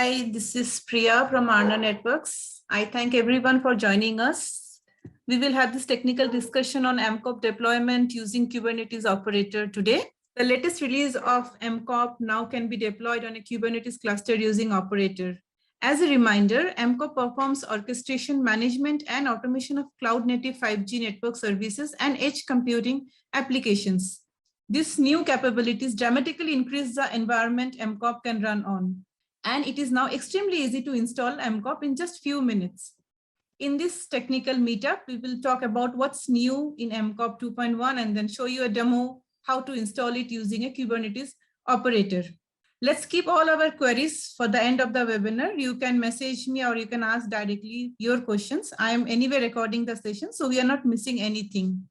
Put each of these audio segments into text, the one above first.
Hi, this is Priya from Aarna Networks. I thank everyone for joining us. We will have this technical discussion on AMCOP deployment using Kubernetes Operator today. The latest release of AMCOP now can be deployed on a Kubernetes cluster using Operator. As a reminder, AMCOP performs orchestration, management, and automation of cloud-native 5G network services and edge computing applications. These new capabilities dramatically increase the environment AMCOP can run on. And it is now extremely easy to install AMCOP in just few minutes. In this technical meetup, we will talk about what's new in AMCOP 2.1 and then show you a demo how to install it using a Kubernetes operator. Let's keep all our queries for the end of the webinar. You can message me or you can ask directly your questions. I am anyway recording the session, so we are not missing anything.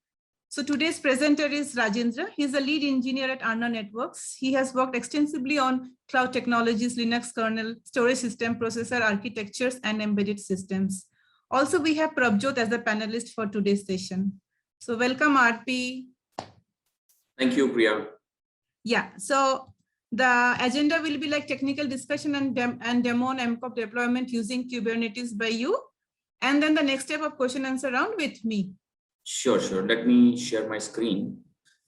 So today's presenter is Rajendra. He's a lead engineer at Aarna Networks. He has worked extensively on cloud technologies, Linux kernel, storage system, processor architectures, and embedded systems. Also, we have Prabjot as a panelist for today's session. So welcome, RP. Thank you, Priya. Yeah, so the agenda will be like technical discussion and demo on AMCOP deployment using Kubernetes by you. And then the next step of question answer round with me. Sure. Let me share my screen.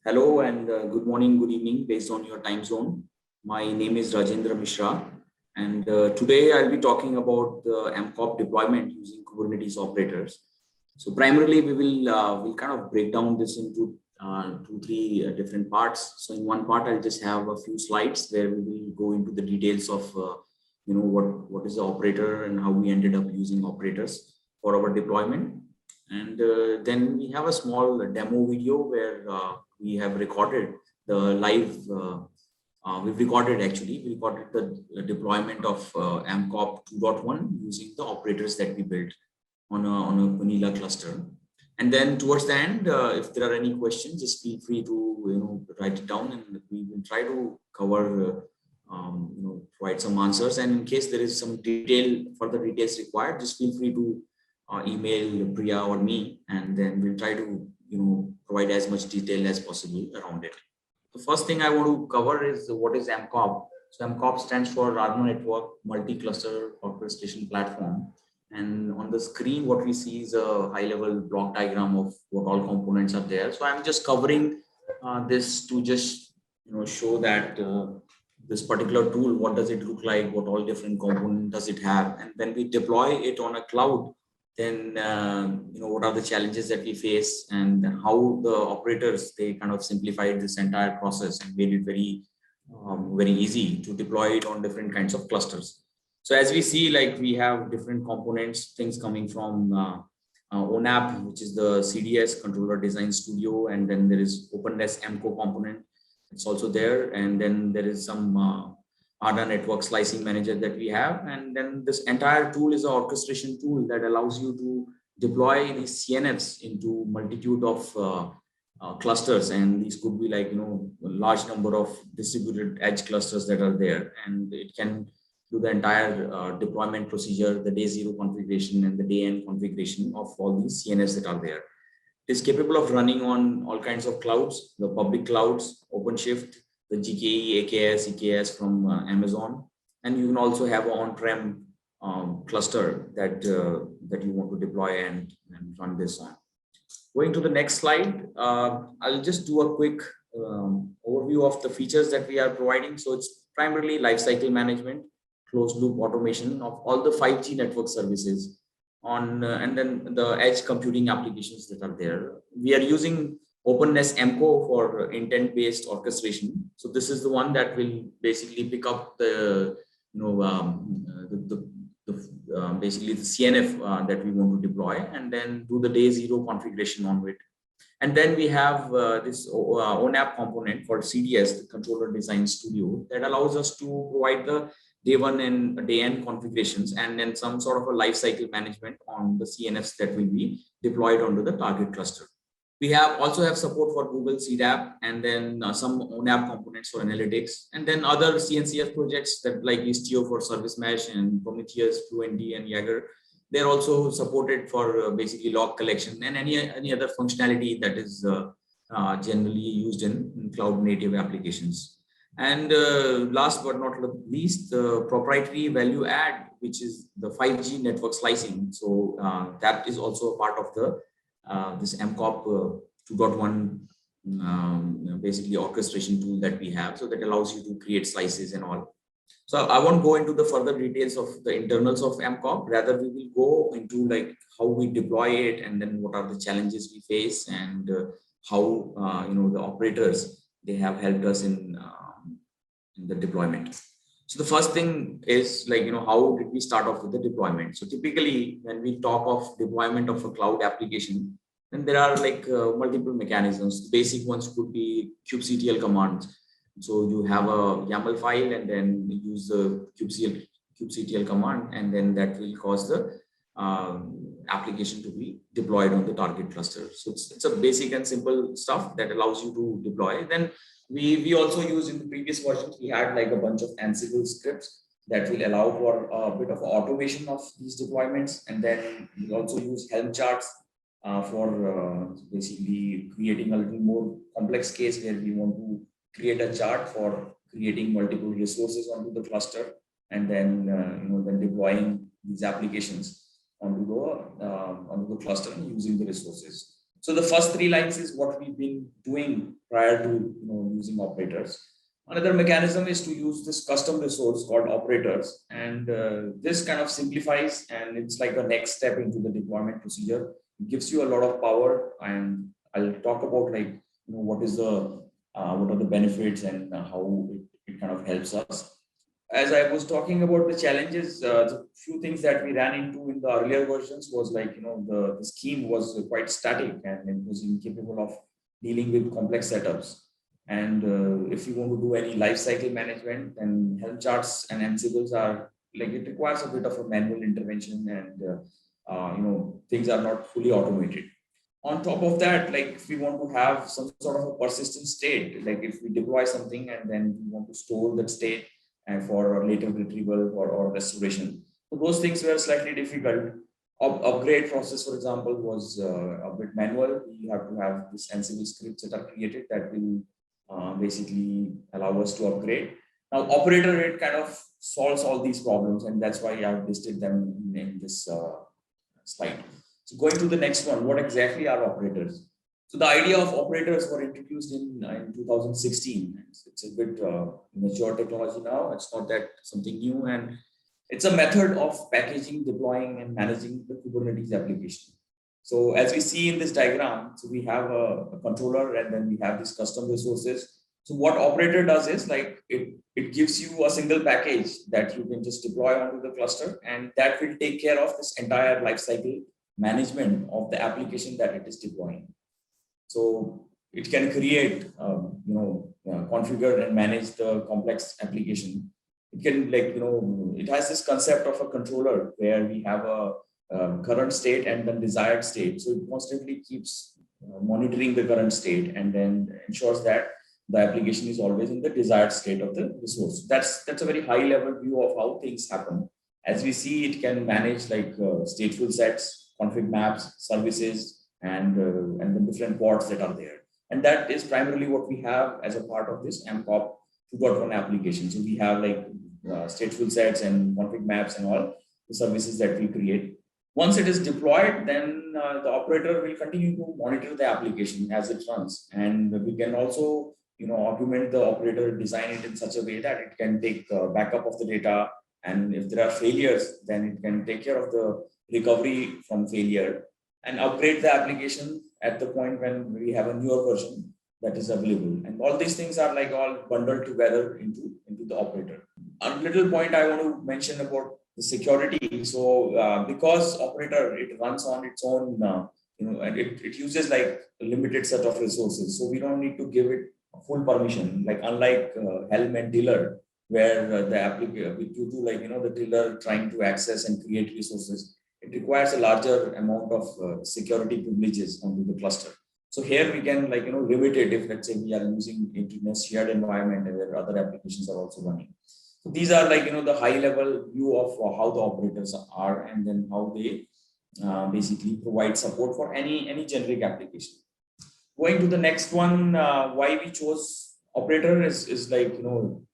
Hello and good morning, good evening, based on your time zone. My name is Rajendra Mishra, and today I'll be talking about the AMCOP deployment using Kubernetes operators. So primarily, we will we'll kind of break down this into 2-3 different parts. So in one part, I'll just have a few slides where we will go into the details of what is the operator and how we ended up using operators for our deployment. And then we have a small demo video where we have recorded the live, we recorded the deployment of AMCOP 2.1 using the operators that we built on a vanilla cluster. And then towards the end, if there are any questions, just feel free to write it down, and we will try to cover, provide some answers. And in case there is some further details required, just feel free to email Priya or me, and then we'll try to provide as much detail as possible around it. The first thing I want to cover is what is AMCOP. So AMCOP stands for Aarna Network Multi-Cluster Orchestration Platform. And on the screen, what we see is a high-level block diagram of what all components are there. So I'm just covering this to just show that this particular tool, what does it look like, what all different components does it have, and when we deploy it on a cloud, then what are the challenges that we face, and how the operators, they kind of simplified this entire process and made it very easy to deploy it on different kinds of clusters. So as we see, like, we have different components, things coming from ONAP, which is the CDS, Controller Design Studio, and then there is OpenNS MCO component. It's also there, and then there is some Aarna Network Slicing Manager that we have, and then this entire tool is an orchestration tool that allows you to deploy these CNFs into multitude of clusters, and these could be like a large number of distributed edge clusters that are there, and it can do the entire deployment procedure, the day zero configuration and the day end configuration of all these CNFs that are there. It is capable of running on all kinds of clouds, the public clouds, OpenShift, the GKE, AKS, EKS from Amazon, and you can also have an on-prem cluster that you want to deploy and run this on. Going to the next slide, I'll just do a quick overview of the features that we are providing. So it's primarily lifecycle management, closed loop automation of all the 5G network services on, and then the edge computing applications that are there. We are using OpenNS MCO for intent-based orchestration. So this is the one that will basically pick up the, basically the CNF that we want to deploy, and then do the day zero configuration on it. And then we have this ONAP component for CDS, the Controller Design Studio, that allows us to provide the day one and day end configurations, and then some sort of a life cycle management on the CNFs that will be deployed onto the target cluster. We also have support for Google CDAP, and then some ONAP components for analytics, and then other CNCF projects that like Istio for service mesh and Prometheus, FluentD, and Jaeger. They're also supported for basically log collection and any other functionality that is generally used in cloud native applications. And last but not least, the proprietary value add, which is the 5G network slicing. So that is also a part of the this AMCOP 2.1 basically orchestration tool that we have. So that allows you to create slices and all. So I won't go into the further details of the internals of AMCOP. Rather, we will go into like how we deploy it, and then what are the challenges we face, and how the operators, they have helped us in the deployment. So the first thing is like, how did we start off with the deployment? So typically when we talk of deployment of a cloud application, then there are like multiple mechanisms. Basic ones could be kubectl commands. So you have a YAML file and then use the kubectl command, and then that will cause the application to be deployed on the target cluster. So it's a basic and simple stuff that allows you to deploy. Then we also use, in the previous versions, we had like a bunch of Ansible scripts that will allow for a bit of automation of these deployments. And then we also use Helm charts for basically creating a little more complex case where we want to create a chart for creating multiple resources onto the cluster, and then then deploying these applications onto the cluster and using the resources. So the first three lines is what we've been doing prior to using operators. Another mechanism is to use this custom resource called operators, and this kind of simplifies, and it's like a next step into the deployment procedure. It gives you a lot of power, and I'll talk about like what are the benefits and how it kind of helps us. As I was talking about the challenges, the few things that we ran into in the earlier versions was like, the scheme was quite static and it was incapable of dealing with complex setups. And if you want to do any lifecycle management, then Helm charts and Ansibles are like, it requires a bit of a manual intervention, and things are not fully automated. On top of that, like if we want to have some sort of a persistent state, like if we deploy something and then we want to store that state and for later retrieval or restoration, so those things were slightly difficult. Upgrade process, for example, was a bit manual. We have to have this Ansible scripts that are created that will basically allow us to upgrade. Now, operator, it kind of solves all these problems, and that's why I've listed them in this slide. So going to the next one, what exactly are operators? So the idea of operators were introduced in 2016. It's a bit mature technology now. It's not that something new, and it's a method of packaging, deploying, and managing the Kubernetes application. So as we see in this diagram, so we have a controller, and then we have these custom resources. So what operator does is like it gives you a single package that you can just deploy onto the cluster, and that will take care of this entire lifecycle management of the application that it is deploying. So it can create, configure and manage the complex application. It can it has this concept of a controller where we have a current state and then desired state. So it constantly keeps monitoring the current state and then ensures that the application is always in the desired state of the resource. That's a very high level view of how things happen. As we see, it can manage like stateful sets, config maps, services, and the different pods that are there. And that is primarily what we have as a part of this AMCOP 2.1 application. So we have like stateful sets and config maps and all the services that we create. Once it is deployed, then the operator will continue to monitor the application as it runs. And we can also augment the operator, design it in such a way that it can take backup of the data. And if there are failures, then it can take care of the recovery from failure and upgrade the application at the point when we have a newer version that is available. And all these things are like all bundled together into the operator. A little point I want to mention about the security. So because operator, it runs on its own, and it uses like a limited set of resources. So we don't need to give it full permission, like unlike Helm and Tiller, where the application, due to the Tiller trying to access and create resources, it requires a larger amount of security privileges onto the cluster. So here we can limit it if, let's say, we are using it in a shared environment where other applications are also running. So these are the high level view of how the operators are, and then how they basically provide support for any generic application. Going to the next one, why we chose operator is like,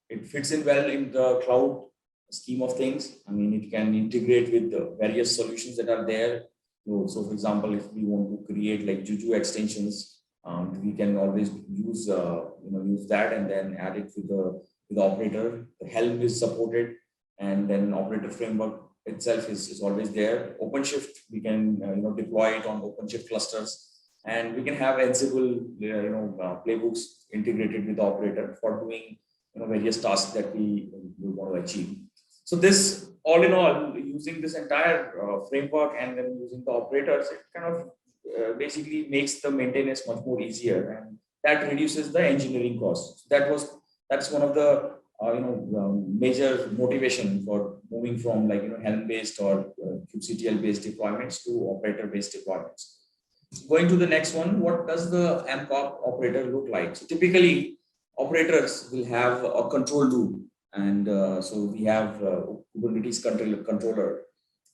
it fits in well in the cloud scheme of things. I mean, it can integrate with the various solutions that are there. So for example, if we want to create like Juju extensions, we can always use use that and then add it to the operator. The Helm is supported, and then operator framework itself is always there. OpenShift, we can deploy it on OpenShift clusters, and we can have Ansible playbooks integrated with the operator for doing various tasks that we want to achieve. So this, all in all, using this entire framework and then using the operators, it kind of basically makes the maintenance much more easier, and that reduces the engineering costs. That's one of the major motivation for moving from like Helm based or kubectl based deployments to operator based deployments. Going to the next one, what does the AMCOP operator look like? So typically, operators will have a control loop, and so we have Kubernetes controller.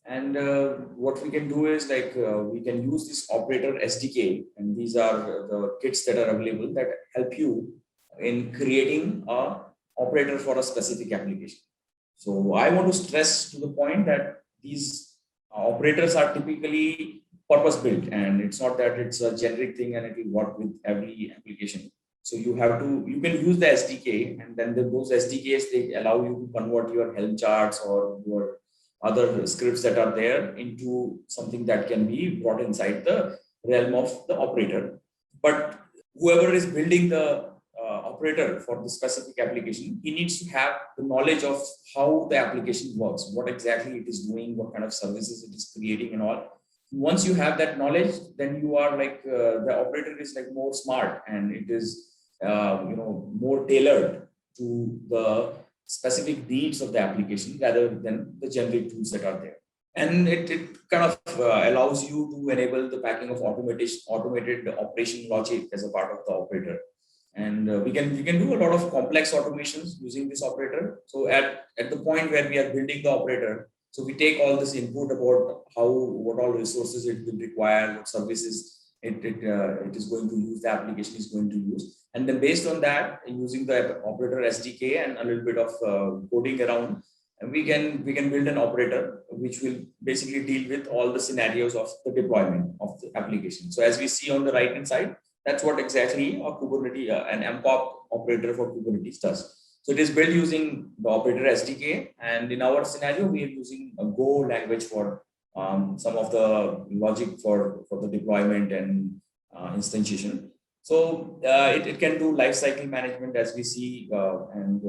And what we can do is like we can use this operator SDK, and these are the kits that are available that help you in creating a operator for a specific application. So I want to stress to the point that these operators are typically purpose built, and it's not that it's a generic thing and it will work with every application. So you can use the SDK, and then those SDKs, they allow you to convert your Helm charts or your other scripts that are there into something that can be brought inside the realm of the operator. But whoever is building the operator for the specific application, he needs to have the knowledge of how the application works, what exactly it is doing, what kind of services it is creating and all. Once you have that knowledge, then you are like the operator is like more smart, and it is more tailored to the specific needs of the application rather than the generic tools that are there. And it kind of allows you to enable the packing of automated operation logic as a part of the operator. And we can do a lot of complex automations using this operator. So at the point where we are building the operator, so we take all this input about what all resources it will require, what services it is going to use, the application is going to use. And then based on that, using the operator SDK and a little bit of coding around, and we can build an operator which will basically deal with all the scenarios of the deployment of the application. So as we see on the right hand side, that's what exactly a Kubernetes, an AMCOP operator for Kubernetes does. So it is built using the operator SDK, and in our scenario, we are using a Go language for some of the logic for the deployment and instantiation. So it can do lifecycle management, as we see, and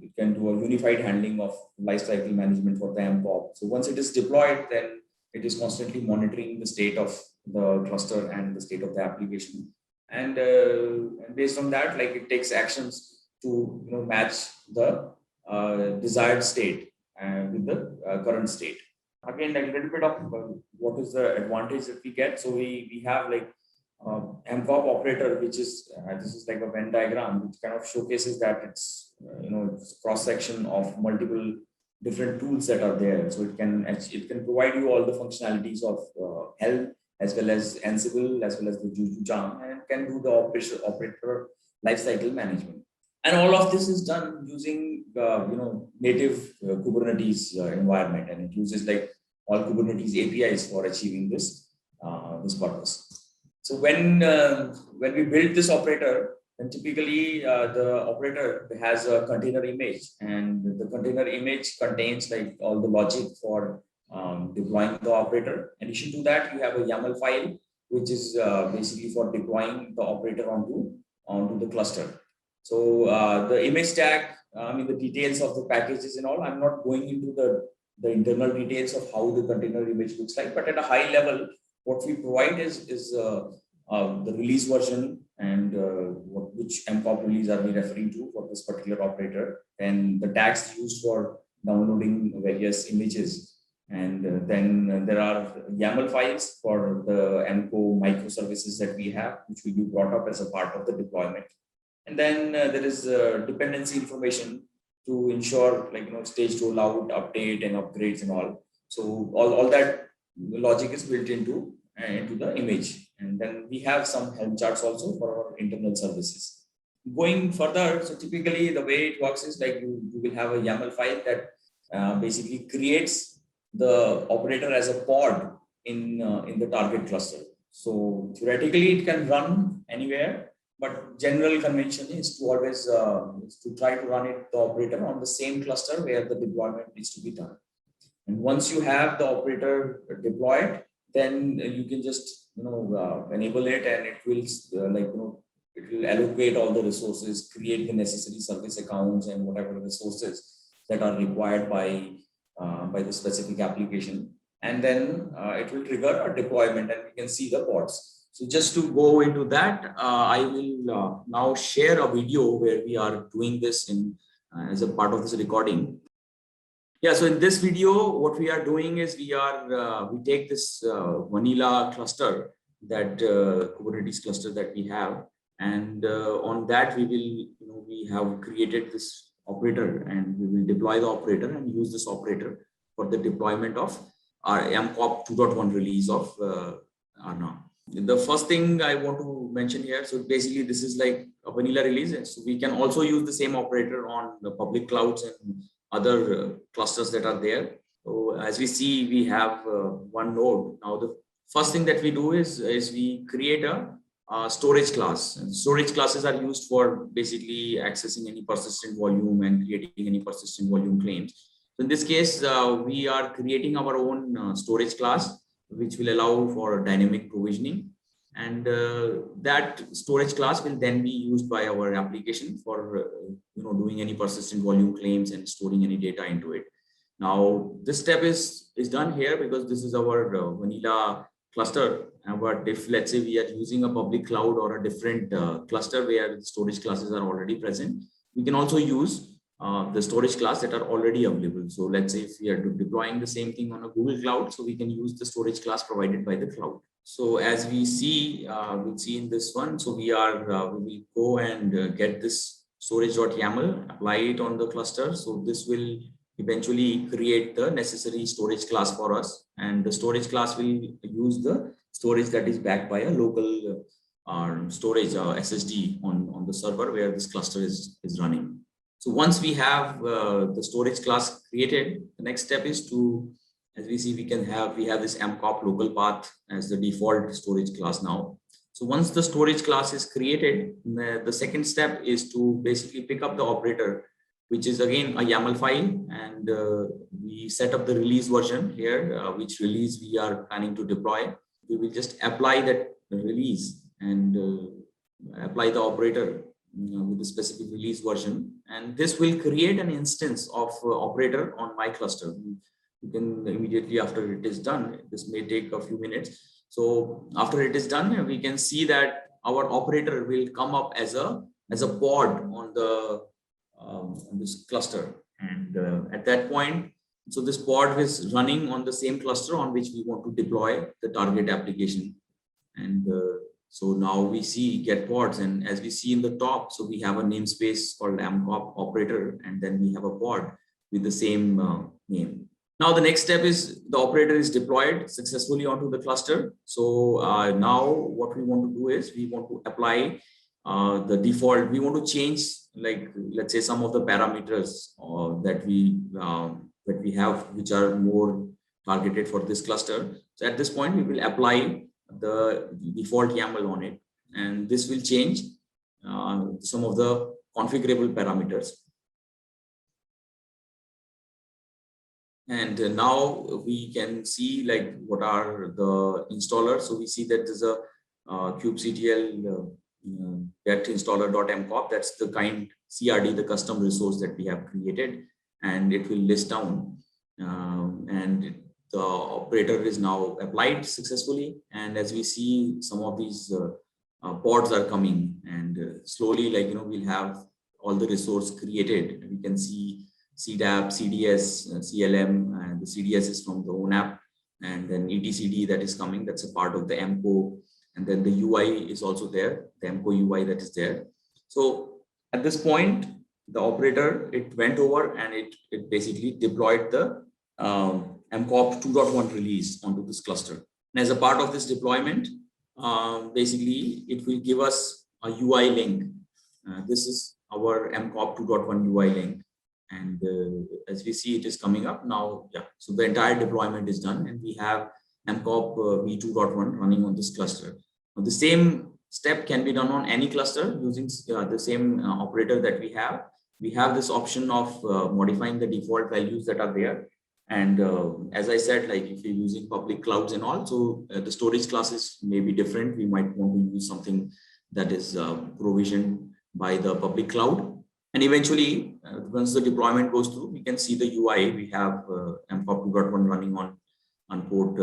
it can do a unified handling of lifecycle management for the AMCOP. So once it is deployed, then it is constantly monitoring the state of the cluster and the state of the application. And based on that, like it takes actions to match the desired state with the current state. Again, like a little bit of what is the advantage that we get. So we have like AMCOP operator, which is this is like a Venn diagram, which kind of showcases that it's it's a cross section of multiple different tools that are there. So it can provide you all the functionalities of Helm, as well as Ansible, as well as the Juju Jam, and can do the operator lifecycle management. And all of this is done using native Kubernetes environment, and it uses like all Kubernetes APIs for achieving this purpose. So when we build this operator, then typically the operator has a container image, and the container image contains like all the logic for deploying the operator. In addition to that, you have a YAML file, which is basically for deploying the operator onto the cluster. So the image tag, the details of the packages and all, I'm not going into the internal details of how the container image looks like, but at a high level, what we provide is the release version and which AMCOP release are we referring to for this particular operator, and the tags used for downloading various images. And then there are YAML files for the AMCO microservices that we have, which will be brought up as a part of the deployment. And then there is dependency information to ensure stage rollout, update, and upgrades and all. So all that logic is built into the image. And then we have some Helm charts also for our internal services. going further, so typically the way it works is like you will have a YAML file that basically creates the operator as a pod in the target cluster. So theoretically it can run anywhere, but general convention is to always try to run the operator on the same cluster where the deployment needs to be done. And once you have the operator deployed, then you can just enable it, and it will it will allocate all the resources, create the necessary service accounts and whatever resources that are required by the specific application. And then it will trigger a deployment, and we can see the pods. So just to go into that, I will now share a video where we are doing this in as a part of this recording. Yeah, so in this video, what we are doing is we take this vanilla cluster, that Kubernetes cluster that we have, and on that we have created this operator, and we will deploy the operator and use this operator for the deployment of our AMCOP 2.1 release of Aarna. The first thing I want to mention here, so basically this is like a vanilla release, and so we can also use the same operator on the public clouds and other clusters that are there. So as we see, we have one node. Now the first thing that we do is we create a storage class. And storage classes are used for basically accessing any persistent volume and creating any persistent volume claims. So in this case, we are creating our own storage class, which will allow for dynamic provisioning. And that storage class will then be used by our application for doing any persistent volume claims and storing any data into it. Now this step is done here because this is our vanilla cluster. But if let's say we are using a public cloud or a different cluster where storage classes are already present, we can also use the storage class that are already available. So let's say if we are deploying the same thing on a Google Cloud, so we can use the storage class provided by the cloud. So as we see, we'll see in this one, so we will go and get this storage.yaml, apply it on the cluster. So this will eventually create the necessary storage class for us. And the storage class will use the storage that is backed by a local storage SSD on the server where this cluster is running. So once we have the storage class created, the next step is to, as we see, we have this AMCOP local path as the default storage class now. So once the storage class is created, the second step is to basically pick up the operator, which is again a YAML file, and we set up the release version here, which release we are planning to deploy. We will just apply that release and apply the operator with the specific release version, and this will create an instance of operator on my cluster. You can immediately after it is done, this may take a few minutes. So after it is done, we can see that our operator will come up as a pod on the this cluster, and at that point, so this pod is running on the same cluster on which we want to deploy the target application. And so now we see get pods, and as we see in the top, so we have a namespace called AMCOP operator, and then we have a pod with the same name. Now the next step is the operator is deployed successfully onto the cluster. So now what we want to do is we want to apply the default. We want to change, like let's say, some of the parameters that we have, which are more targeted for this cluster. So at this point, we will apply the default YAML on it, and this will change some of the configurable parameters. And now we can see like what are the installers. So we see that there's a kubectl get installer.mcop. That's the kind CRD, the custom resource that we have created, and it will list down. And the operator is now applied successfully. And as we see, some of these pods are coming, and slowly, like, we'll have all the resource created. We can see CDAP, CDS, CLM, and the CDS is from the ONAP, and then etcd that is coming. That's a part of the AMCO. And then the UI is also there, the AMCO UI that is there. So at this point, the operator, it went over and it basically deployed the AMCOP 2.1 release onto this cluster. And as a part of this deployment, basically, it will give us a UI link this is our AMCOP 2.1 UI link. And as we see, it is coming up now. Yeah, so the entire deployment is done, and we have AMCOP v2.1 running on this cluster. Now, the same step can be done on any cluster using the same operator that we have. We have this option of modifying the default values that are there. And as I said, like if you're using public clouds and all, so the storage classes may be different. We might want to use something that is provisioned by the public cloud. And eventually, once the deployment goes through, we can see the UI. We have AMCOP 2.1 running on port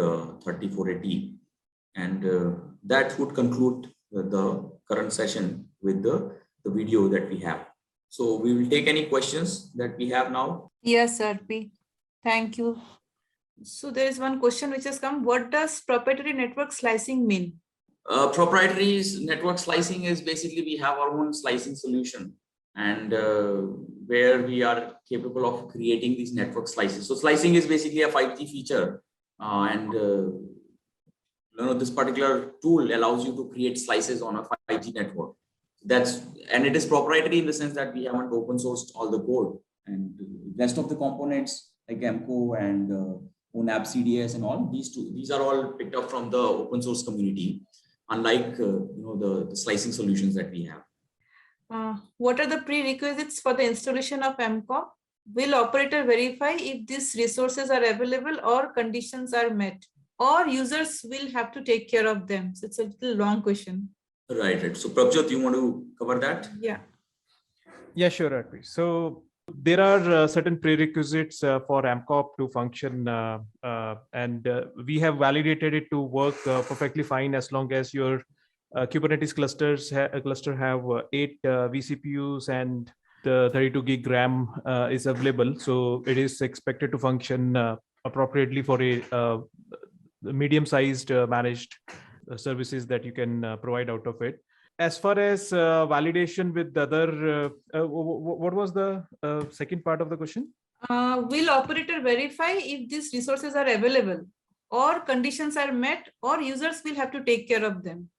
3480. And that would conclude the current session with the video that we have. So we will take any questions that we have now. Yes, Arpi. Thank you. So there is one question which has come. What does proprietary network slicing mean? Proprietary network slicing is basically we have our own slicing solution, and where we are capable of creating these network slices. So slicing is basically a 5G feature, and this particular tool allows you to create slices on a 5G network. And it is proprietary in the sense that we haven't open sourced all the code, and the rest of the components like AMCO and ONAP CDS and all these are all picked up from the open source community, unlike the slicing solutions that we have. What are the prerequisites for the installation of AMCOP? Will operator verify if these resources are available or conditions are met, or users will have to take care of them? So it's a little long question. Right. So Prabjot, you want to cover that? Yeah, sure, Arpi. So there are certain prerequisites for AMCOP to function, and we have validated it to work perfectly fine as long as your Kubernetes cluster have 8 vCPUs and the 32 gig RAM is available. So it is expected to function appropriately for a medium-sized managed services that you can provide out of it. As far as validation with the other, what was the second part of the question? Will operator verify if these resources are available or conditions are met, or users will have to take care of them?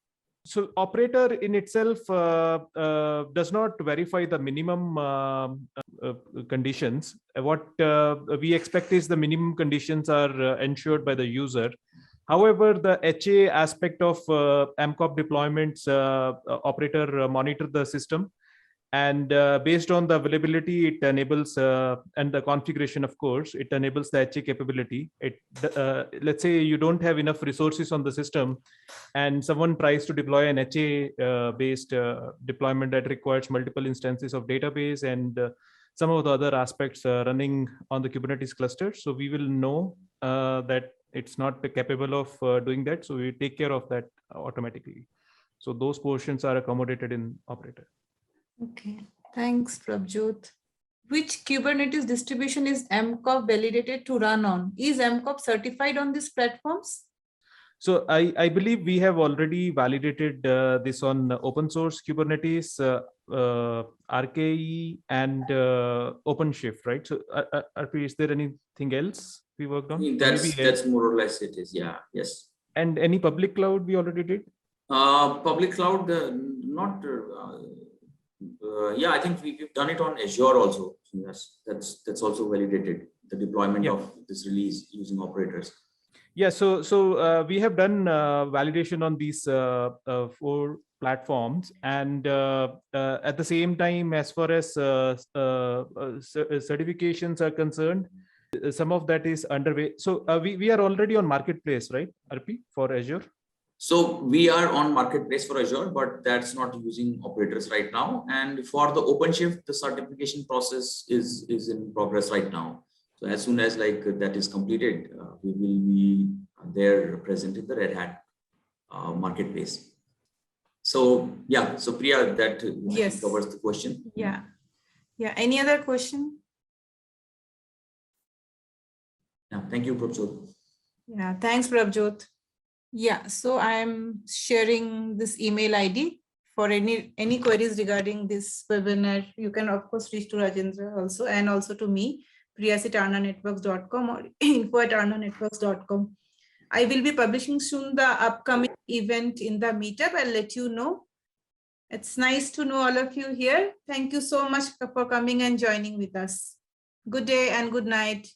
So operator in itself does not verify the minimum conditions. What we expect is the minimum conditions are ensured by the user. However, the HA aspect of AMCOP deployments, operator monitor the system, and based on the availability, it enables and the configuration, of course, it enables the HA capability. Let's say you don't have enough resources on the system, and someone tries to deploy an HA based deployment that requires multiple instances of database and some of the other aspects running on the Kubernetes cluster. So we will know that it's not capable of doing that. So we take care of that automatically. So those portions are accommodated in operator. Okay, thanks, Prabjot. Which Kubernetes distribution is AMCOP validated to run on? Is AMCOP certified on these platforms? So I believe we have already validated this on open source Kubernetes, RKE, and OpenShift, right? So Arpi, is there anything else we worked on? That's more or less it is. Yeah. Yes. And any public cloud we already did? Public cloud, not. Yeah, I think we've done it on Azure also. Yes, that's also validated, the deployment of this release using operators. Yeah, so we have done validation on these 4 platforms, and at the same time, as far as certifications are concerned, some of that is underway. So we are already on marketplace, right, Arpi, for Azure? So we are on marketplace for Azure, but that's not using operators right now. And for the OpenShift, the certification process is in progress right now. So as soon as that is completed, we will be there present in the Red Hat marketplace. So yeah, so Priya, that covers the question. Yeah. Any other question? Yeah. Thank you, Prabjot. Yeah. Thanks, Prabjot. Yeah. So I'm sharing this email ID for any queries regarding this webinar. You can of course reach to Rajendra also, and also to me, priya@aarnanetworks.com or info@aarnanetworks.com. I will be publishing soon the upcoming event in the meetup. I'll let you know. It's nice to know all of you here. Thank you so much for coming and joining with us. Good day and good night.